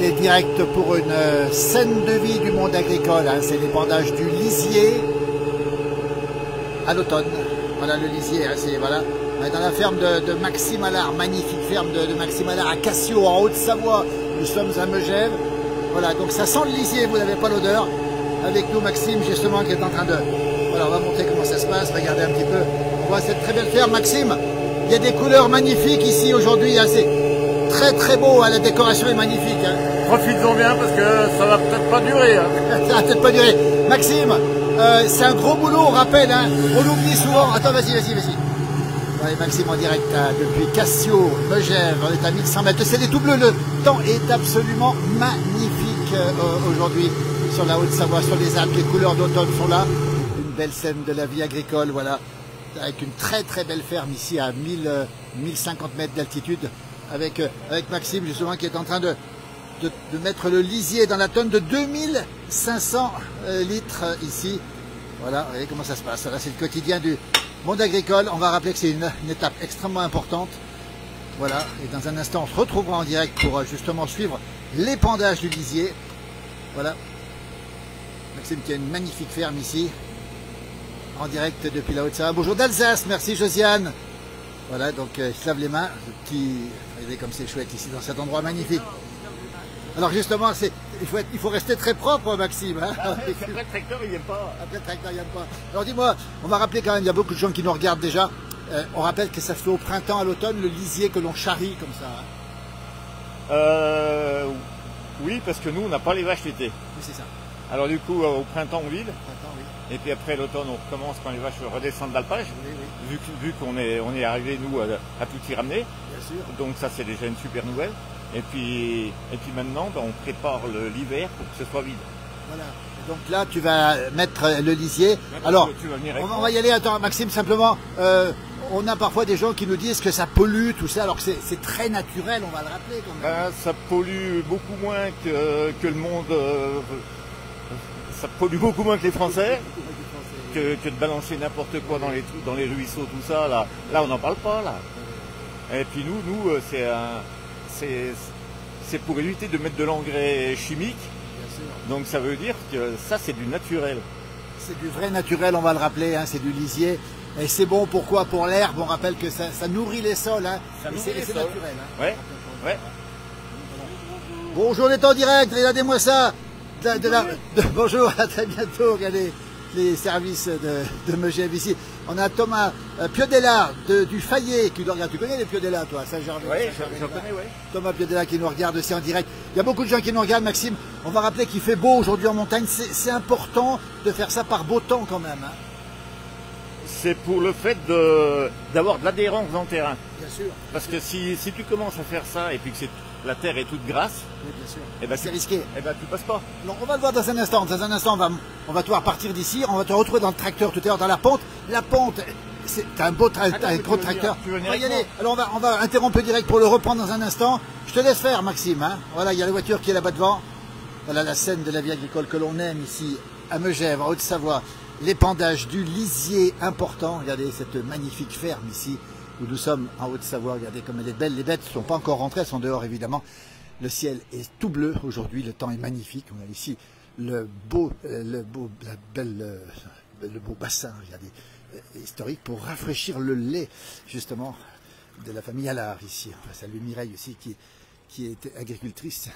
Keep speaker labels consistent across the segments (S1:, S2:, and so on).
S1: est direct pour une scène de vie du monde agricole. Hein. C'est l'épandage du lisier à l'automne. Voilà le lisier. Hein, voilà. On est dans la ferme de Maxime Allard, magnifique ferme de Maxime Allard à Cassio, en Haute-Savoie. Nous sommes à Megève. Voilà, donc ça sent le lisier, vous n'avez pas l'odeur. Avec nous Maxime justement qui est en train de... Voilà, on va montrer comment ça se passe, regardez un petit peu. On voit cette très belle ferme. Maxime, il y a des couleurs magnifiques ici aujourd'hui. Hein. C'est très très beau, hein. La décoration est magnifique. Hein.
S2: Profitons bien parce que ça va peut-être pas durer. Hein.
S1: Ça va peut-être pas durer. Maxime, c'est un gros boulot, on rappelle. Hein. On l'oublie souvent. Attends, vas-y. Ouais, Maxime en direct depuis Cassio, Megève, on est à 1100 mètres. C'est des tout bleus, le temps est absolument magnifique aujourd'hui sur la Haute-Savoie, sur les Alpes, les couleurs d'automne sont là. Une belle scène de la vie agricole, voilà, avec une très très belle ferme ici à 1050 mètres d'altitude, avec Maxime justement qui est en train de mettre le lisier dans la tonne de 2500 litres ici. Voilà, vous voyez comment ça se passe. Là, c'est le quotidien du monde agricole. On va rappeler que c'est une étape extrêmement importante. Voilà, et dans un instant, on se retrouvera en direct pour justement suivre l'épandage du lisier. Voilà, Maxime qui a une magnifique ferme ici, en direct depuis la Haute-Savoie. Bonjour d'Alsace, merci Josiane. Voilà, donc il se lave les mains. Regardez comme c'est chouette ici dans cet endroit magnifique. Alors justement, il faut rester très propre, Maxime. Hein.
S2: Après le tracteur, il n'aime pas.
S1: Après le tracteur, il n'aime pas. Alors dis-moi, on va rappeler quand même, il y a beaucoup de gens qui nous regardent déjà. On rappelle que ça se fait au printemps, à l'automne, le lisier que l'on charrie comme ça.
S2: Hein. Oui, parce que nous, on n'a pas les vaches l'été.
S1: Oui, c'est ça.
S2: Alors du coup, au printemps, on vide.
S1: Printemps, oui.
S2: Et puis après l'automne, on recommence quand les vaches redescendent d'alpage.
S1: Oui.
S2: Vu qu'on est arrivé, nous, à tout y ramener.
S1: Bien sûr.
S2: Donc ça, c'est déjà une super nouvelle. Et puis maintenant, on prépare l'hiver pour que ce soit vide.
S1: Voilà. Donc là, tu vas mettre le lisier. Alors, on va y aller. Attends, Maxime, simplement, on a parfois des gens qui nous disent que ça pollue, tout ça, alors que c'est très naturel, on va le rappeler quand même.
S2: Ça pollue beaucoup moins que le monde. Ça pollue beaucoup moins que les Français. Que de balancer n'importe quoi dans les ruisseaux, tout ça. Là, on n'en parle pas, là. Et puis nous, c'est pour éviter de mettre de l'engrais chimique. Donc ça veut dire que ça, c'est du naturel.
S1: C'est du vrai naturel, on va le rappeler, hein, c'est du lisier. Et c'est bon, pourquoi? Pour l'herbe, on rappelle que ça nourrit les sols. Hein, et c'est naturel. Hein.
S2: Ouais.
S1: Bonjour, on est en direct, regardez-moi ça. Bonjour, à très bientôt, regardez les services de Megève ici. On a Thomas Piodella du Fayet qui nous regarde. Tu connais les Piodella, toi, Saint-Germain?
S2: Oui, je connais, oui.
S1: Thomas Piodella qui nous regarde aussi en direct. Il y a beaucoup de gens qui nous regardent, Maxime. On va rappeler qu'il fait beau aujourd'hui en montagne. C'est important de faire ça par beau temps quand même. Hein.
S2: C'est pour le fait d'avoir de l'adhérence dans le terrain.
S1: Bien sûr.
S2: Parce que si tu commences à faire ça et puis que la terre est toute grasse,
S1: oui, bien sûr.
S2: Et ben
S1: c'est risqué.
S2: Et ben tu passes pas.
S1: Donc on va le voir dans un instant. Dans un instant, on va devoir partir d'ici. On va te retrouver dans le tracteur tout à l'heure, dans la pente. La pente, c'est un gros tracteur. On va y aller. Alors on va interrompre le direct pour le reprendre dans un instant. Je te laisse faire, Maxime. Hein. Voilà, il y a la voiture qui est là-bas devant. Voilà la scène de la vie agricole que l'on aime ici à Megève, en Haute-Savoie. L'épandage du lisier important. Regardez cette magnifique ferme ici où nous sommes en Haute-Savoie. Regardez comme elle est belle. Les bêtes ne sont pas encore rentrées, elles sont dehors évidemment. Le ciel est tout bleu aujourd'hui, le temps est magnifique. On a ici le beau bassin, regardez, historique pour rafraîchir le lait justement de la famille Allard ici. On va saluer Mireille aussi qui est agricultrice,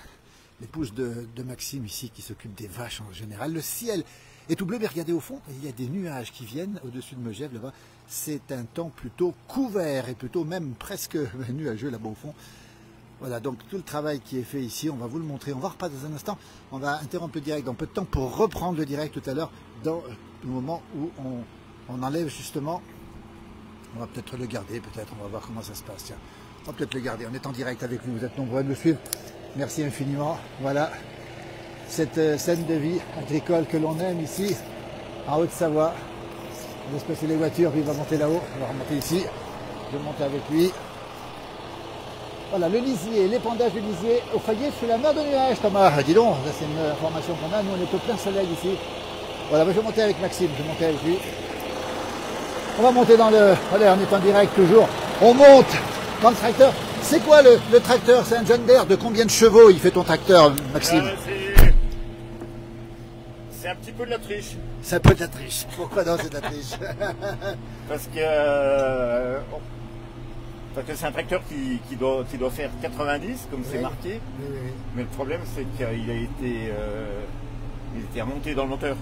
S1: l'épouse de Maxime ici qui s'occupe des vaches en général. Le ciel est tout bleu, mais regardez au fond, il y a des nuages qui viennent au-dessus de Megève là-bas. C'est un temps plutôt couvert et plutôt même presque nuageux là-bas au fond. Voilà, donc tout le travail qui est fait ici, on va vous le montrer. On va repartir dans un instant. On va interrompre le direct dans peu de temps pour reprendre le direct tout à l'heure, dans le moment où on enlève justement. On va peut-être le garder, peut-être. On va voir comment ça se passe. Tiens, on va peut-être le garder. On est en direct avec vous. Vous êtes nombreux à nous suivre. Merci infiniment. Voilà cette scène de vie agricole que l'on aime ici, en Haute-Savoie. On laisse passer les voitures, puis il va monter là-haut. On va remonter ici. Je vais monter avec lui. Voilà, le lisier, l'épandage du lisier au Fayet sous la mer de nuages, Thomas. Dis donc, ça c'est une information qu'on a. Nous, on est au plein soleil ici. Voilà, je vais monter avec Maxime, je vais monter avec lui. On va monter dans le... Allez, on est en direct toujours. On monte dans le tracteur. C'est quoi le tracteur? C'est un John Deere de combien de chevaux il fait ton tracteur, Maxime?
S2: C'est un petit peu de la triche.
S1: C'est un peu de la triche. Pourquoi non, c'est de la triche?
S2: Parce que c'est un tracteur qui doit faire 90, comme c'est marqué.
S1: Oui.
S2: Mais le problème, c'est qu'il a été, il était remonté dans le moteur.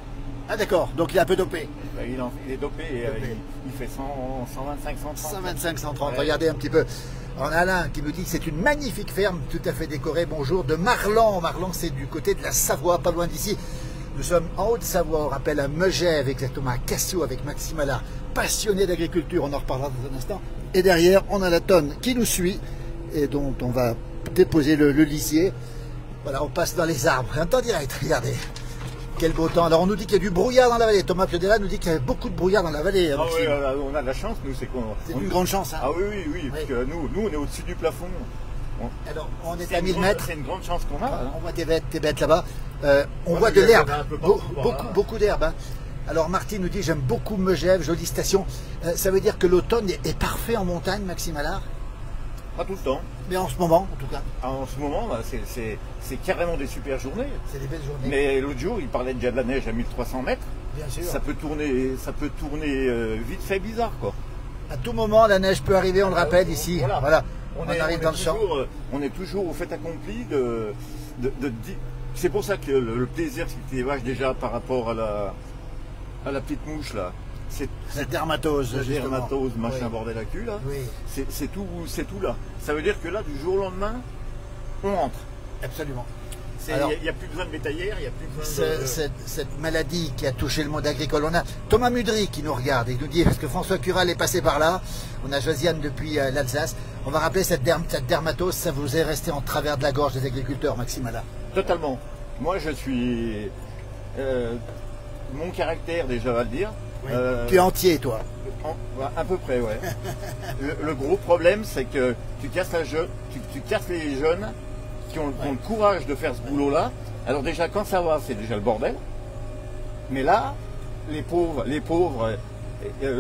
S1: Ah d'accord, donc il est un peu dopé.
S2: Il est dopé et il fait 125, 130.
S1: 125, 130,
S2: Ouais.
S1: Regardez un petit peu. On a Alain qui nous dit que c'est une magnifique ferme, tout à fait décorée. Bonjour, de Marlan. Marlan, c'est du côté de la Savoie, pas loin d'ici. Nous sommes en Haute-Savoie, on rappelle à Megève, exactement à Cassou, avec Maxime Allard, passionné d'agriculture, on en reparlera dans un instant. Et derrière, on a la tonne qui nous suit et dont on va déposer le lisier. Voilà, on passe dans les arbres, en temps direct, regardez. Quel beau temps. Alors on nous dit qu'il y a du brouillard dans la vallée. Thomas Piodella nous dit qu'il y a beaucoup de brouillard dans la vallée.
S2: Ah oui, on a de la chance, nous, c'est qu'on...
S1: C'est une grande chance. Hein.
S2: Ah oui, parce que nous, on est au-dessus du plafond.
S1: Alors, on est à 1000 mètres.
S2: C'est une grande chance qu'on a. Hein.
S1: On voit des bêtes là-bas. On voit de l'herbe. Beaucoup d'herbe. Hein. Alors, Martine nous dit, j'aime beaucoup Megève, jolie station. Ça veut dire que l'automne est parfait en montagne, Maxime Allard?
S2: Pas tout le temps.
S1: Mais en ce moment, en tout cas.
S2: En ce moment, c'est carrément des super journées.
S1: C'est des belles journées.
S2: Mais l'autre jour, il parlait déjà de la neige à 1300 mètres.
S1: Bien sûr.
S2: Ça peut tourner vite fait bizarre, quoi.
S1: À tout moment, la neige peut arriver, on le rappelle ici. Voilà. On arrive dans le champ.
S2: On est toujours au fait accompli c'est pour ça que le plaisir qui vache déjà par rapport à la petite mouche là. C'est
S1: la dermatose.
S2: La dermatose, machin bordel à cul là.
S1: Oui.
S2: C'est tout là. Ça veut dire que là, du jour au lendemain, on rentre.
S1: Absolument.
S2: Il n'y a plus besoin de bétaillère, il n'y a plus besoin de...
S1: Cette maladie qui a touché le monde agricole. On a Thomas Mudry qui nous regarde et nous dit, parce que François Cural est passé par là, on a Josiane depuis l'Alsace, on va rappeler cette dermatose, ça vous est resté en travers de la gorge des agriculteurs, Maxime Allard.
S2: Totalement. Moi je suis... mon caractère déjà, va le dire.
S1: Oui. Tu es entier, toi.
S2: À peu près, ouais. le gros problème, c'est que tu casses les jeunes qui ont le courage de faire ce boulot-là. Alors déjà, quand ça va, c'est déjà le bordel. Mais là, les pauvres,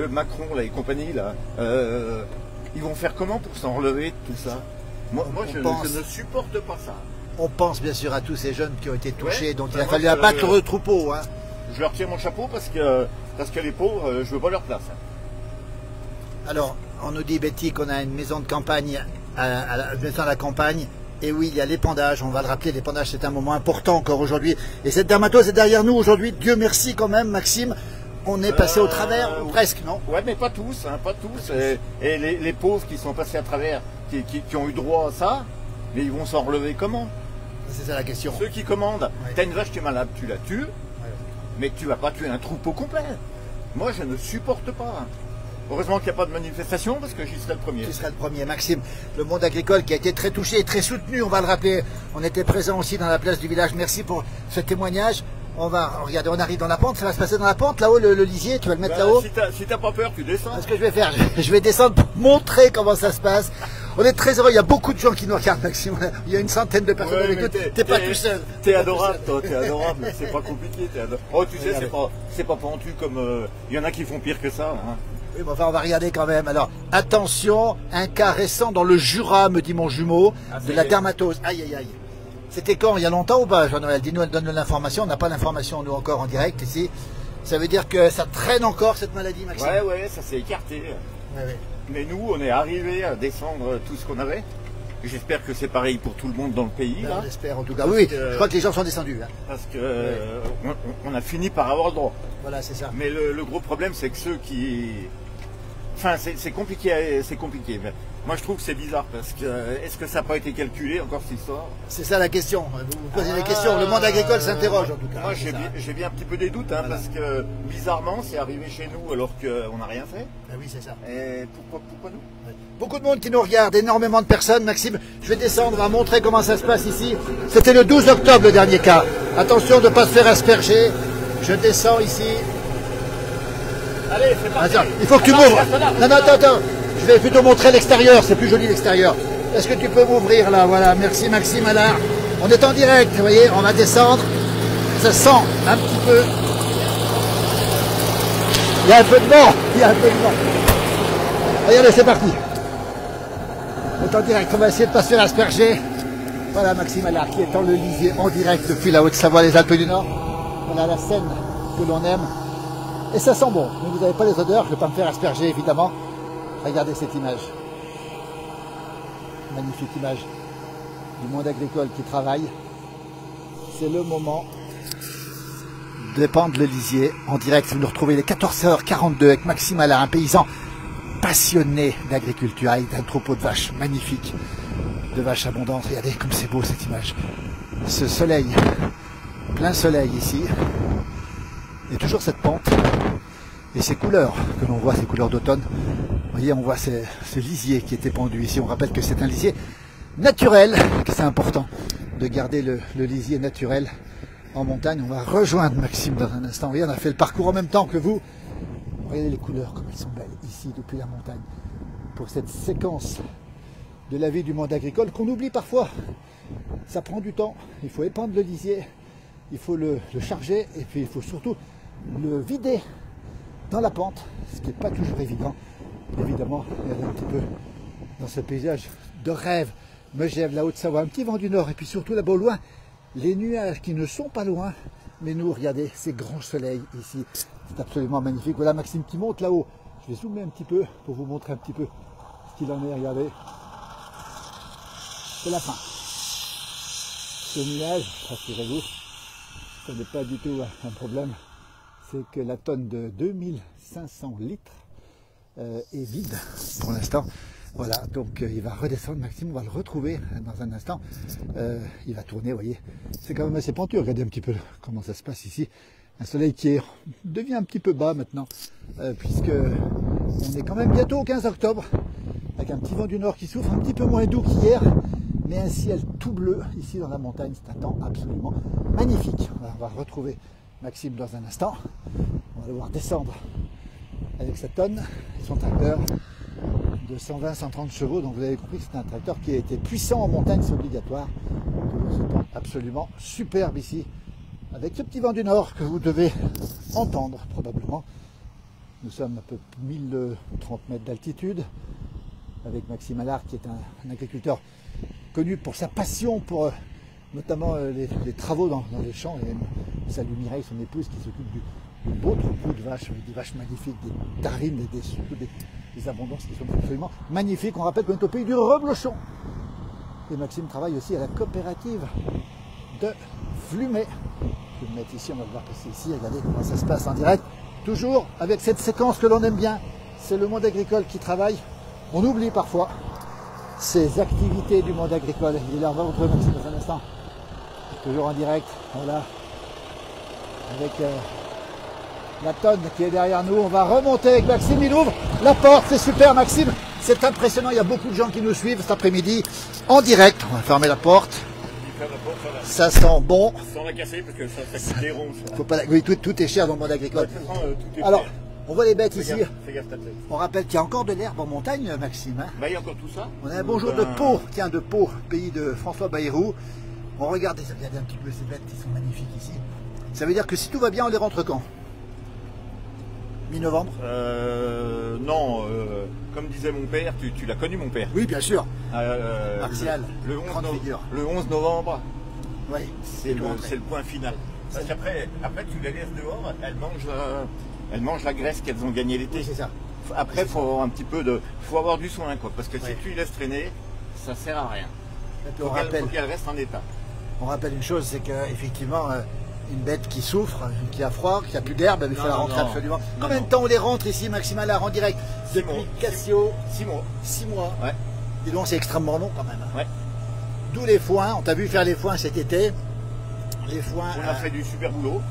S2: Macron là, et compagnie, là, ils vont faire comment pour s'en relever de tout ça? Moi je ne supporte pas ça.
S1: On pense bien sûr à tous ces jeunes qui ont été touchés, donc il a fallu abattre le troupeau. Hein.
S2: Je leur tire mon chapeau parce que les pauvres, je veux pas leur place.
S1: Alors, on nous dit, Betty, qu'on a une maison de campagne, une maison à la campagne. Et oui, il y a l'épandage, on va le rappeler, l'épandage c'est un moment important encore aujourd'hui. Et cette dermatose est derrière nous aujourd'hui, Dieu merci quand même, Maxime. On est passé au travers, ou presque, non?
S2: Ouais, mais pas tous, hein, pas tous. Et les pauvres qui sont passés à travers, qui ont eu droit à ça, mais ils vont s'en relever comment?
S1: C'est ça la question.
S2: Ceux qui commandent, t'as une vache qui est malade, tu la tues, mais tu vas pas tuer un troupeau complet. Moi, je ne supporte pas. Heureusement qu'il n'y a pas de manifestation parce que j'y serai le premier.
S1: Tu seras le premier, Maxime. Le monde agricole qui a été très touché et très soutenu, on va le rappeler. On était présent aussi dans la place du village. Merci pour ce témoignage. On va regarder, on arrive dans la pente. Ça va se passer dans la pente, là-haut, le lisier. Tu vas le mettre là-haut.
S2: Si t'as pas peur, tu descends.
S1: Ce que je vais faire, je vais descendre pour montrer comment ça se passe. On est très heureux. Il y a beaucoup de gens qui nous regardent, Maxime. Il y a une centaine de personnes avec nous. T'es pas tout seul.
S2: T'es adorable, toi. T'es adorable. C'est pas compliqué. Oh, tu sais, c'est pas pentu comme. Il y en a qui font pire que ça. Hein.
S1: Oui, mais enfin, on va regarder quand même. Alors, attention, un cas récent dans le Jura, me dit mon jumeau, de la dermatose. Aïe, aïe, aïe. C'était quand? Il y a longtemps ou pas, Jean-Noël? Dis-nous, donne-nous l'information. On n'a pas l'information, nous, encore en direct ici. Ça veut dire que ça traîne encore, cette maladie, Maxime?
S2: Ouais, ça s'est écarté.
S1: Ouais.
S2: Mais nous, on est arrivé à descendre tout ce qu'on avait. J'espère que c'est pareil pour tout le monde dans le pays.
S1: Ben,
S2: là.
S1: on espère en tout cas. Oui, je crois que les gens sont descendus. Hein.
S2: Parce que on a fini par avoir le droit.
S1: Voilà, c'est ça.
S2: Mais le gros problème, c'est que ceux qui... Enfin, c'est compliqué, Mais moi, je trouve que c'est bizarre parce que est-ce que ça n'a pas été calculé encore cette histoire?
S1: C'est ça la question. Vous vous posez des questions. Le monde agricole s'interroge en tout cas.
S2: Moi, j'ai bien un petit peu des doutes, hein, voilà. Parce que bizarrement, c'est arrivé chez nous alors qu'on n'a rien fait.
S1: Ah oui, c'est ça.
S2: Et pourquoi nous?
S1: Beaucoup de monde qui nous regarde, énormément de personnes. Maxime, je vais descendre, on va montrer comment ça se passe ici. C'était le 12 octobre le dernier cas. Attention de ne pas se faire asperger. Je descends ici.
S2: Allez, c'est parti.
S1: Attends, il faut que tu m'ouvres. Non, attends. Je vais plutôt montrer l'extérieur, c'est plus joli l'extérieur. Est-ce que tu peux m'ouvrir là? Voilà, merci Maxime Allard. On est en direct, vous voyez, on va descendre. Ça sent un petit peu. Il y a un peu de vent. Regardez, c'est parti. en direct, on va essayer de pas se faire asperger. Voilà Maxime Allard qui est dans le lisier en direct depuis la Haute-Savoie, les Alpes du Nord. Voilà la Seine que l'on aime. Et ça sent bon, mais vous n'avez pas les odeurs, je ne vais pas me faire asperger évidemment. Regardez cette image. Magnifique image du monde agricole qui travaille. C'est le moment de pendre le lisier en direct. Vous nous retrouvez les 14h42 avec Maxime Allard, un paysan passionné d'agriculture avec un troupeau de vaches magnifique, de vaches abondantes. Regardez comme c'est beau cette image. Ce soleil, plein soleil ici, et toujours cette pente et ces couleurs que l'on voit, ces couleurs d'automne. Vous voyez, on voit ce lisier qui était pendu ici. On rappelle que c'est un lisier naturel, que c'est important de garder le lisier naturel en montagne. On va rejoindre Maxime dans un instant. Vous voyez, on a fait le parcours en même temps que vous. Regardez les couleurs, comme elles sont belles ici depuis la montagne. Pour cette séquence de la vie du monde agricole qu'on oublie parfois. Ça prend du temps. Il faut épandre le lisier, il faut le charger et puis il faut surtout le vider dans la pente, ce qui n'est pas toujours évident. Évidemment, regardez un petit peu dans ce paysage de rêve. Megève, la Haute-Savoie, un petit vent du nord et puis surtout là-bas au loin, les nuages qui ne sont pas loin. Mais nous, regardez, ces grands soleils ici, c'est absolument magnifique. Voilà Maxime qui monte là-haut. Je vais zoomer un petit peu pour vous montrer un petit peu ce qu'il en est. Regardez, c'est la fin. Ce nuage, rassurez-vous, ce n'est pas du tout un problème. C'est que la tonne de 2500 litres est vide pour l'instant. Voilà, donc il va redescendre, Maxime, on va le retrouver dans un instant. Il va tourner, vous voyez. C'est quand même assez pentu, regardez un petit peu comment ça se passe ici. Un soleil qui devient un petit peu bas maintenant, puisque on est quand même bientôt au 15 octobre, avec un petit vent du nord qui souffle, un petit peu moins doux qu'hier, mais un ciel tout bleu ici dans la montagne. C'est un temps absolument magnifique. On va retrouver Maxime dans un instant. On va le voir descendre avec sa tonne et son tracteur de 120-130 chevaux. Donc vous avez compris que c'est un tracteur qui a été puissant en montagne, c'est obligatoire. Ce temps absolument superbe ici, avec ce petit vent du nord que vous devez entendre probablement. Nous sommes à peu près 1030 mètres d'altitude, avec Maxime Allard qui est un agriculteur connu pour sa passion pour notamment les travaux dans les champs. Et salue Mireille, son épouse, qui s'occupe du beau troupeau de vaches, des vaches magnifiques, des tarines et surtout des abondances qui sont absolument magnifiques. On rappelle qu'on est au pays du reblochon. Et Maxime travaille aussi à la coopérative de Flumet. Je vais me mettre ici, on va le voir passer ici. Regardez comment ça se passe en direct. Toujours avec cette séquence que l'on aime bien. C'est le monde agricole qui travaille. On oublie parfois ces activités du monde agricole. Il est là, on va retrouver Maxime dans un instant. Toujours en direct, voilà. Avec la tonne qui est derrière nous. On va remonter avec Maxime, il ouvre la porte, c'est super Maxime. C'est impressionnant, il y a beaucoup de gens qui nous suivent cet après-midi en direct. On va fermer la porte. Ça sent bon.
S2: Sans la casser parce que ça coûte des ronds.
S1: Faut pas oui, tout est cher dans le monde agricole. Alors, on voit les bêtes ici.
S2: Fais gaffe,
S1: on rappelle qu'il y a encore de l'herbe en montagne, Maxime. Hein.
S2: Bah, il y a encore tout ça.
S1: On a un bonjour de Pau, tiens, de Pau, pays de François Bayrou. On regarde un petit peu ces bêtes qui sont magnifiques ici. Ça veut dire que si tout va bien, on les rentre quand? Mi-novembre?
S2: Non, comme disait mon père, tu l'as connu mon père.
S1: Oui, bien sûr.
S2: Martial, le 11 novembre,
S1: oui,
S2: c'est le point final. Parce qu'après tu les laisses dehors, elles mangent la graisse qu'elles ont gagnée l'été.
S1: Oui, c'est ça.
S2: Après, il faut avoir du soin, quoi, parce que si tu les laisses traîner, ça sert à rien. Il faut qu'elles restent en état.
S1: On rappelle une chose, c'est qu'effectivement, une bête qui souffre, qui a froid, qui a plus d'herbe, il faut la rentrer absolument. Combien de temps on les rentre ici, Maxime Allard, en direct? Depuis Cassio?
S2: 6 mois.
S1: 6 mois.
S2: Ouais.
S1: Dis donc, c'est extrêmement long quand même. Hein.
S2: Ouais.
S1: D'où les foins. On t'a vu faire les foins cet été. Les foins.
S2: On a fait du super boulot.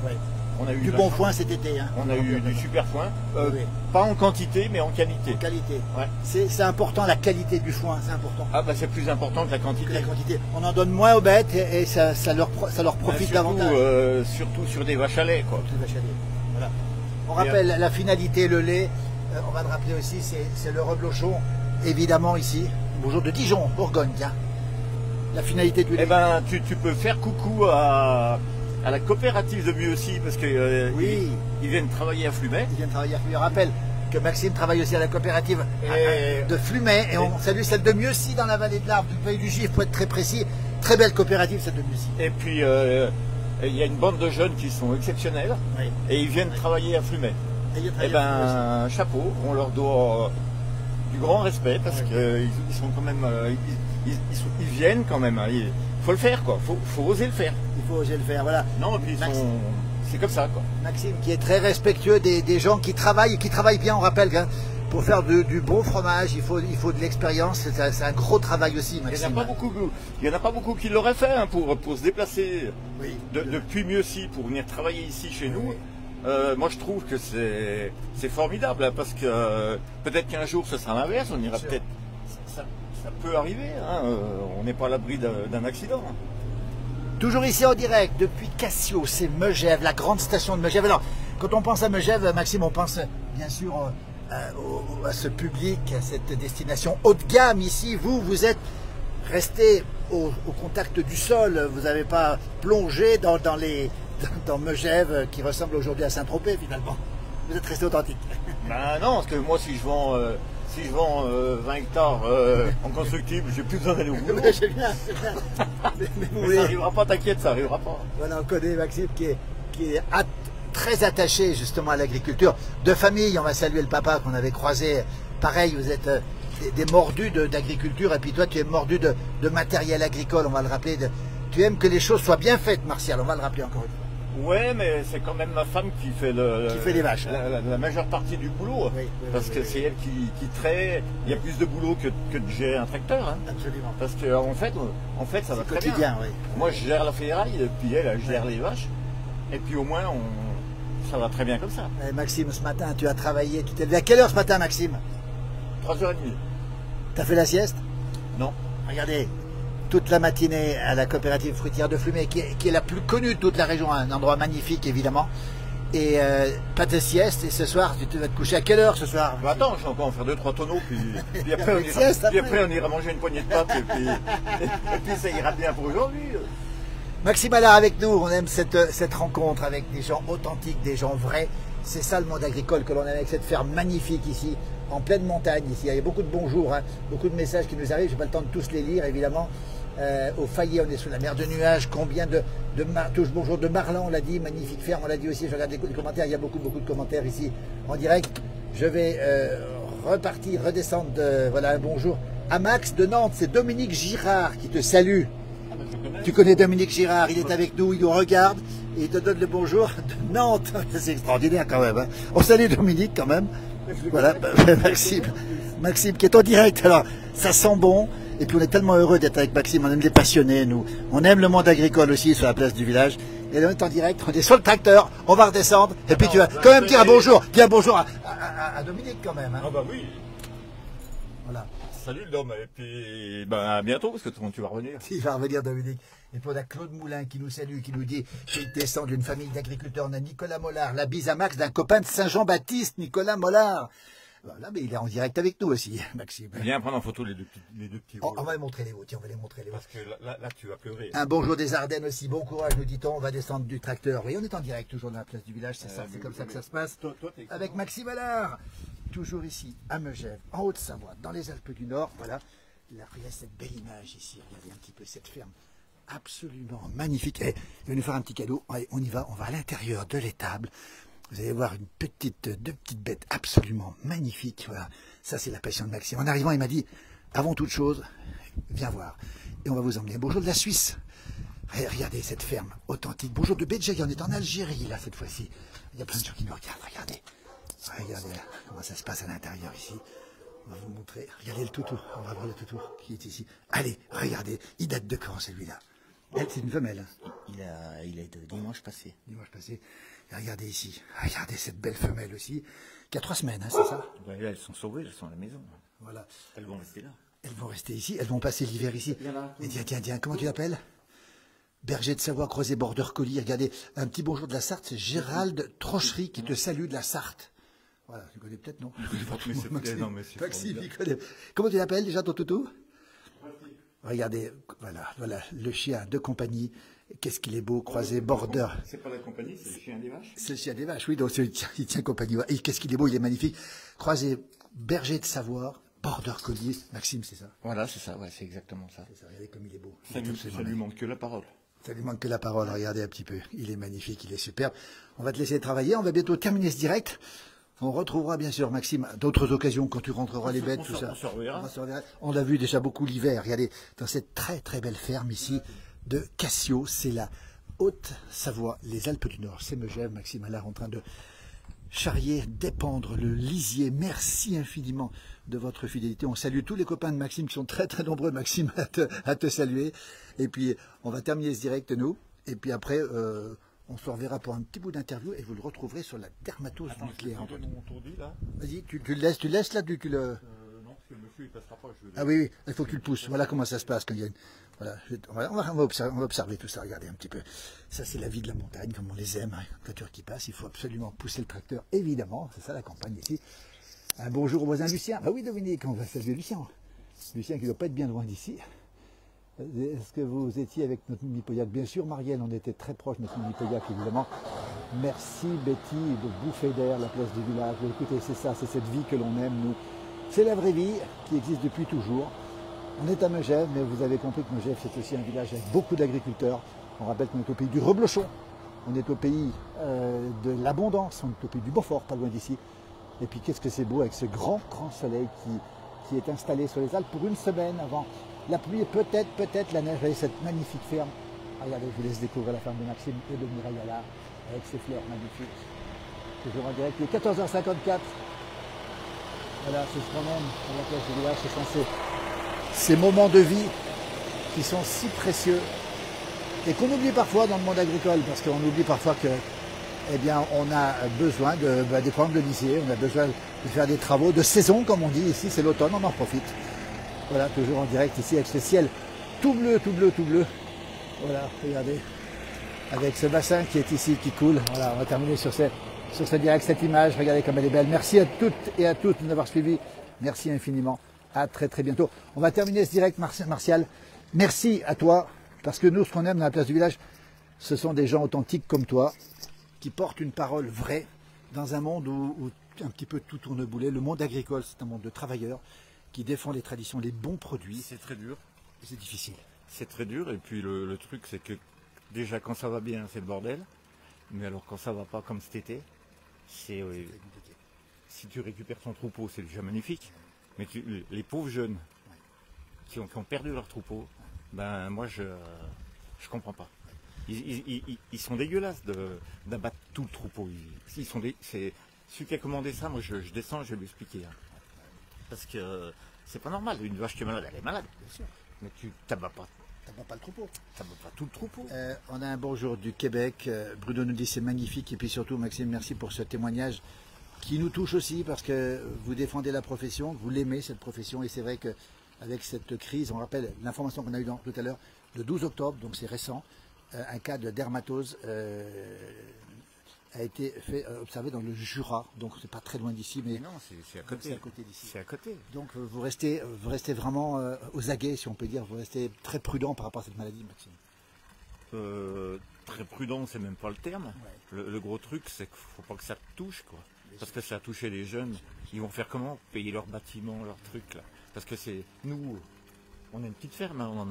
S1: Ouais.
S2: On a eu
S1: du bon foin cet été. Hein.
S2: On a eu du super foin.
S1: Oui.
S2: Pas en quantité, mais en qualité.
S1: En qualité.
S2: Ouais.
S1: C'est important, la qualité du foin, c'est important.
S2: Ah bah c'est plus important que la quantité.
S1: On en donne moins aux bêtes et ça leur profite davantage.
S2: Surtout sur des vaches à lait, quoi.
S1: Des vaches à lait. Voilà. On rappelle la finalité, le lait. On va le rappeler aussi, c'est le reblochon, évidemment ici. Bonjour de Dijon, Bourgogne, tiens. La finalité du lait.
S2: Eh ben, tu peux faire coucou à la coopérative de Mussy parce que
S1: oui.
S2: ils viennent travailler à Flumet.
S1: Ils viennent travailler à Flumet. Je rappelle que Maxime travaille aussi à la coopérative de Flumet. Et on salue celle de Mieuxy dans la vallée de l'Arve, du Pays du Gif, pour être très précis. Très belle coopérative, celle de Mieuxy.
S2: Et puis, il y a une bande de jeunes qui sont exceptionnels.
S1: Oui.
S2: Et ils viennent travailler à Flumet. Eh ben, chapeau, on leur doit du grand respect parce qu'ils sont quand même, ils viennent quand même. Il faut le faire, quoi. Faut oser le faire.
S1: Il faut oser le faire, voilà.
S2: Non, et puis c'est comme ça, quoi.
S1: Maxime qui est très respectueux des gens qui travaillent et qui travaillent bien, on rappelle hein, pour faire du bon fromage, il faut de l'expérience, c'est un gros travail aussi, Maxime.
S2: Il n'y en a pas beaucoup qui l'auraient fait hein, pour se déplacer depuis Mieuxy pour venir travailler ici chez nous. Moi je trouve que c'est formidable hein, parce que peut-être qu'un jour ce sera l'inverse, on ira peut-être, ça peut arriver, hein, on n'est pas à l'abri d'un accident. Hein.
S1: Toujours ici en direct depuis Cassio, c'est Megève, la grande station de Megève. Alors quand on pense à Megève, Maxime, on pense bien sûr à ce public, à cette destination haut de gamme ici. Vous êtes resté au contact du sol, vous n'avez pas plongé dans Megève qui ressemble aujourd'hui à Saint-Tropez finalement. Vous êtes resté authentique.
S2: Ben non, parce que moi si je vends 20 hectares en constructible, j'ai plus besoin d'aller au boulot.
S1: C'est bien.
S2: Mais ça n'arrivera pas, t'inquiète, ça n'arrivera pas.
S1: Voilà, on connaît Maxime qui est très attaché justement à l'agriculture. De famille, on va saluer le papa qu'on avait croisé. Pareil, vous êtes des mordus d'agriculture et puis toi tu es mordu de matériel agricole, on va le rappeler. Tu aimes que les choses soient bien faites, Martial, on va le rappeler encore une fois.
S2: Ouais, mais c'est quand même ma femme qui fait
S1: les vaches.
S2: La majeure partie du boulot. Oui, parce que c'est elle qui traite. Il y a plus de boulot que de gérer un tracteur. Hein.
S1: Absolument.
S2: Parce qu'en fait, ça va très bien.
S1: Oui.
S2: Moi, je gère la ferraille, et puis elle gère les vaches. Et puis au moins, ça va très bien comme ça.
S1: Maxime, ce matin, tu as travaillé. Tu t'es levé à quelle heure ce matin, Maxime?
S2: 3h30.
S1: T'as fait la sieste?
S2: Non.
S1: Regardez. Toute la matinée à la coopérative fruitière de Flumet, qui est la plus connue de toute la région, un endroit magnifique évidemment. Et pas de sieste, et ce soir, tu vas te coucher à quelle heure ce soir?
S2: Bah attends, je vais encore en faire 2-3 tonneaux, puis après, on ira manger une poignée de pâtes, et puis ça ira bien pour aujourd'hui.
S1: Maxime Allard avec nous, on aime cette rencontre avec des gens authentiques, des gens vrais. C'est ça le monde agricole que l'on aime avec cette ferme magnifique ici, en pleine montagne. Ici, il y a beaucoup de bonjours, hein, beaucoup de messages qui nous arrivent. Je n'ai pas le temps de tous les lire, évidemment. Au Fayet, on est sous la mer de nuages. Combien touche bonjour de Marlan, on l'a dit, magnifique ferme, on l'a dit aussi. Je regarde les commentaires, il y a beaucoup de commentaires ici en direct. Je vais redescendre. Voilà, un bonjour à Max de Nantes. C'est Dominique Girard qui te salue. Tu connais Dominique Girard, il est avec nous, il nous regarde et il te donne le bonjour de Nantes. C'est extraordinaire quand même. Hein. On salue Dominique quand même. Voilà, Maxime qui est en direct. Alors, ça sent bon. Et puis on est tellement heureux d'être avec Maxime, on aime les passionnés, nous. On aime le monde agricole aussi sur la place du village. Et là, on est en direct, on est sur le tracteur, on va redescendre. Et puis tu vas quand même dire un bonjour. Dis un bonjour à Dominique quand même. Hein.
S2: Ah bah oui.
S1: Voilà.
S2: Salut l'homme, et puis à bientôt, parce que tu vas revenir.
S1: Il va revenir, Dominique. Et puis on a Claude Moulin qui nous salue, qui nous dit qu'il descend d'une famille d'agriculteurs. On a Nicolas Mollard, la bise à Max d'un copain de Saint-Jean-Baptiste, Nicolas Mollard. Voilà, mais il est en direct avec nous aussi, Maxime.
S2: Viens prendre en photo les deux petits.
S1: On va les montrer les vôtres, tiens, on va les montrer les vôtres.
S2: Parce que là, tu vas pleurer.
S1: Un bonjour des Ardennes aussi, bon courage, nous dit-on, on va descendre du tracteur. Oui, on est en direct toujours dans la place du village, c'est ça, c'est comme ça que ça se passe. Avec Maxime Allard, toujours ici, à Megève, en Haute-Savoie, dans les Alpes du Nord, voilà. Là, regardez cette belle image ici, regardez un petit peu cette ferme. Absolument magnifique. Et je vais nous faire un petit cadeau. Allez, on y va, on va à l'intérieur de l'étable. Vous allez voir deux petites bêtes absolument magnifiques. Voilà. Ça, c'est la passion de Maxime. En arrivant, il m'a dit, avant toute chose, viens voir. Et on va vous emmener. Bonjour de la Suisse. Regardez cette ferme authentique. Bonjour de Béjaïa. On est en Algérie, là, cette fois-ci. Il y a plein de gens qui nous regardent. Regardez. Regardez là, comment ça se passe à l'intérieur ici. On va vous montrer. Regardez le toutou. On va voir le toutou qui est ici. Allez, regardez. Il date de quand, celui-là? Elle, c'est une femelle.
S3: Il est de dimanche passé.
S1: Dimanche passé. Et regardez ici. Regardez cette belle femelle aussi. Qui a 3 semaines, hein, c'est ça?
S2: Ouais, là, elles sont sauvées, elles sont à la maison.
S1: Voilà.
S2: Elles vont rester là.
S1: Elles vont rester ici. Elles vont passer l'hiver ici. Et tiens. Comment tu l'appelles? Berger de Savoie, Crozet, Border Collie. Regardez. Un petit bonjour de la Sarthe. C'est Gérald Trochery qui te salue de la Sarthe. Voilà. Tu connais peut-être, non? Maxime, il connaît. Comment tu l'appelles déjà, ton toutou? Regardez, voilà, le chien de compagnie, Qu'est-ce qu'il est beau, croisé border.
S2: C'est pas la compagnie, c'est le chien des vaches.
S1: C'est le chien des vaches, oui, donc il tient compagnie. Et qu'est-ce qu'il est beau, il est magnifique. Croisé berger de Savoie, border collier. Maxime, c'est ça?
S2: Voilà, c'est ça, ouais, c'est exactement ça.
S1: C'est ça, regardez comme il est beau.
S2: Ça lui manque que la parole.
S1: Ça lui manque que la parole, regardez un petit peu. Il est magnifique, il est superbe. On va te laisser travailler, on va bientôt terminer ce direct. On retrouvera bien sûr, Maxime, d'autres occasions quand tu rentreras les bêtes, tout ça.
S2: On se reverra.
S1: On l'a vu déjà beaucoup l'hiver. Regardez, dans cette très très belle ferme ici de Cassio, c'est la Haute-Savoie, les Alpes du Nord. C'est Megève, Maxime Allard en train de charrier, dépendre le lisier. Merci infiniment de votre fidélité. On salue tous les copains de Maxime qui sont très très nombreux, Maxime, à te saluer. Et puis, on va terminer ce direct, nous. Et puis après, on se reverra pour un petit bout d'interview et vous le retrouverez sur la dermatose nucléaire.
S2: Mon tourdi, là.
S1: Vas-y, tu le laisses là, tu le...
S2: Non, parce que le monsieur, il passera pas.
S1: Ah oui, oui, il faut que tu le pousses. Voilà comment ça se passe quand il y a une... Voilà, on va observer tout ça, regardez un petit peu. Ça, c'est la vie de la montagne, comme on les aime. Hein. Voiture qui passe, il faut absolument pousser le tracteur, évidemment. C'est ça la campagne ici. Un bonjour au voisin Lucien. Ah oui, Dominique, on va saluer Lucien. Lucien qui ne doit pas être bien loin d'ici. Est-ce que vous étiez avec notre Mini-Pauillac? Bien sûr, Marielle, on était très proche de notre Mini-Pauillac, évidemment. Merci Betty de bouffer d'air la place du village. Écoutez, c'est ça, c'est cette vie que l'on aime, nous. C'est la vraie vie qui existe depuis toujours. On est à Megève, mais vous avez compris que Megève, c'est aussi un village avec beaucoup d'agriculteurs. On rappelle qu'on est au pays du reblochon. On est au pays de l'abondance. On est au pays du Beaufort, pas loin d'ici. Et puis, qu'est-ce que c'est beau avec ce grand, grand soleil qui est installé sur les Alpes pour une semaine avant la pluie et peut-être la neige. Regardez cette magnifique ferme. Regardez, je vous laisse découvrir la ferme de Maxime et de Mireille Allard avec ses fleurs magnifiques. Toujours en direct, il est 14h54. Voilà, c'est ce qu'on aime à la place du village. Ce sont ces moments de vie qui sont si précieux et qu'on oublie parfois dans le monde agricole, parce qu'on oublie parfois que, eh bien, on a besoin des problèmes de lycée, on a besoin de faire des travaux de saison, comme on dit ici, c'est l'automne, on en profite. Voilà, toujours en direct ici avec ce ciel tout bleu, tout bleu, tout bleu. Voilà, regardez, avec ce bassin qui est ici, qui coule. Voilà, on va terminer sur ce direct, cette image. Regardez comme elle est belle. Merci à toutes et à tous de nous avoir suivis. Merci infiniment. À très très bientôt. On va terminer ce direct, Martial. Merci à toi, parce que nous, ce qu'on aime dans la place du village, ce sont des gens authentiques comme toi, qui portent une parole vraie dans un monde où un petit peu tout tourne boulet. Le monde agricole, c'est un monde de travailleurs qui défend les traditions, les bons produits.
S2: C'est très dur.
S1: C'est difficile.
S2: C'est très dur, et puis le truc, c'est que déjà quand ça va bien, c'est le bordel. Mais alors quand ça va pas, comme cet été, c'est si tu récupères ton troupeau, c'est déjà magnifique. Mais les pauvres jeunes qui ont perdu leur troupeau, ben moi je comprends pas. Ils sont dégueulasses d'abattre tout le troupeau. C'est celui qui a commandé ça, moi je descends, je vais lui expliquer. Hein. Parce que c'est pas normal, une vache qui est malade, elle est malade.
S1: Bien sûr.
S2: Mais tu t'abats pas.
S1: T'abats pas le troupeau.
S2: T'abats pas tout le troupeau.
S1: On a un bonjour du Québec. Bruno nous dit c'est magnifique. Et puis surtout, Maxime, merci pour ce témoignage qui nous touche aussi, parce que vous défendez la profession, vous l'aimez cette profession. Et c'est vrai qu'avec cette crise, on rappelle l'information qu'on a eue tout à l'heure, le 12 octobre, donc c'est récent, un cas de dermatose a été observé dans le Jura, donc c'est pas très loin d'ici, mais
S2: non, c'est à côté.
S1: C'est à côté d'ici.
S2: C'est à côté.
S1: Donc vous restez vraiment aux aguets, si on peut dire, vous restez très prudent par rapport à cette maladie, Maxime.
S2: Très prudent, c'est même pas le terme.
S1: Ouais.
S2: Le gros truc, c'est qu'il faut pas que ça te touche, quoi. Parce que ça a touché les jeunes. Ils vont faire comment? Payer leurs bâtiments, leurs trucs, là. Parce que c'est nous, on a une petite ferme, hein, on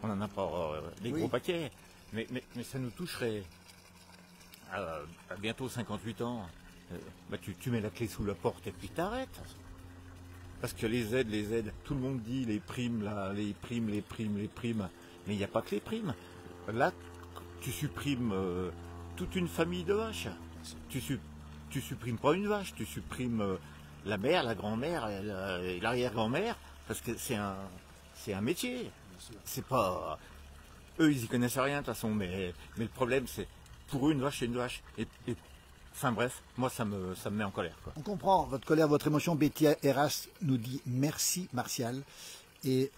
S2: n'en a pas des gros paquets. Mais ça nous toucherait. À bientôt 58 ans, tu mets la clé sous la porte et puis t'arrêtes. Parce que les aides, tout le monde dit les primes, là, les primes, mais il n'y a pas que les primes. Là, tu supprimes toute une famille de vaches. Tu supprimes pas une vache, tu supprimes la mère, la grand-mère, l'arrière-grand-mère, parce que c'est un métier. C'est pas... Eux, ils y connaissent rien de toute façon, mais le problème, c'est pour eux, une vache, c'est une vache. Enfin bref, moi, ça me met en colère, quoi.
S1: On comprend votre colère, votre émotion. Betty Eras nous dit merci, Martial. Et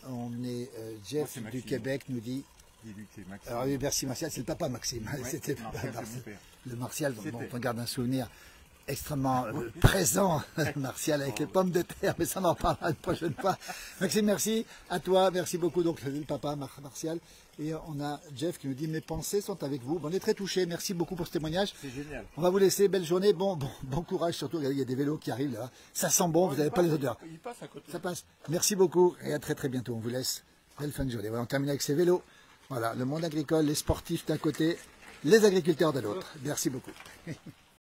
S1: Jeff du Québec nous dit... Alors oui, merci Martial, c'est le papa Maxime. C'était le Martial, dont on garde un souvenir extrêmement présent, Martial, avec les pommes de terre, mais ça on en parlera une prochaine fois. Maxime, merci à toi, merci beaucoup, donc le papa Martial. Et on a Jeff qui nous dit, mes pensées sont avec vous. On est très touchés, merci beaucoup pour ce témoignage.
S2: C'est génial.
S1: On va vous laisser, belle journée, bon courage surtout, regardez, il y a des vélos qui arrivent là. Ça sent bon, vous n'avez pas les odeurs.
S2: Il passe à côté.
S1: Ça passe. Merci beaucoup et à très bientôt, on vous laisse. Belle fin de journée. Voilà, on termine avec ces vélos. Voilà, le monde agricole, les sportifs d'un côté, les agriculteurs de l'autre. Merci beaucoup.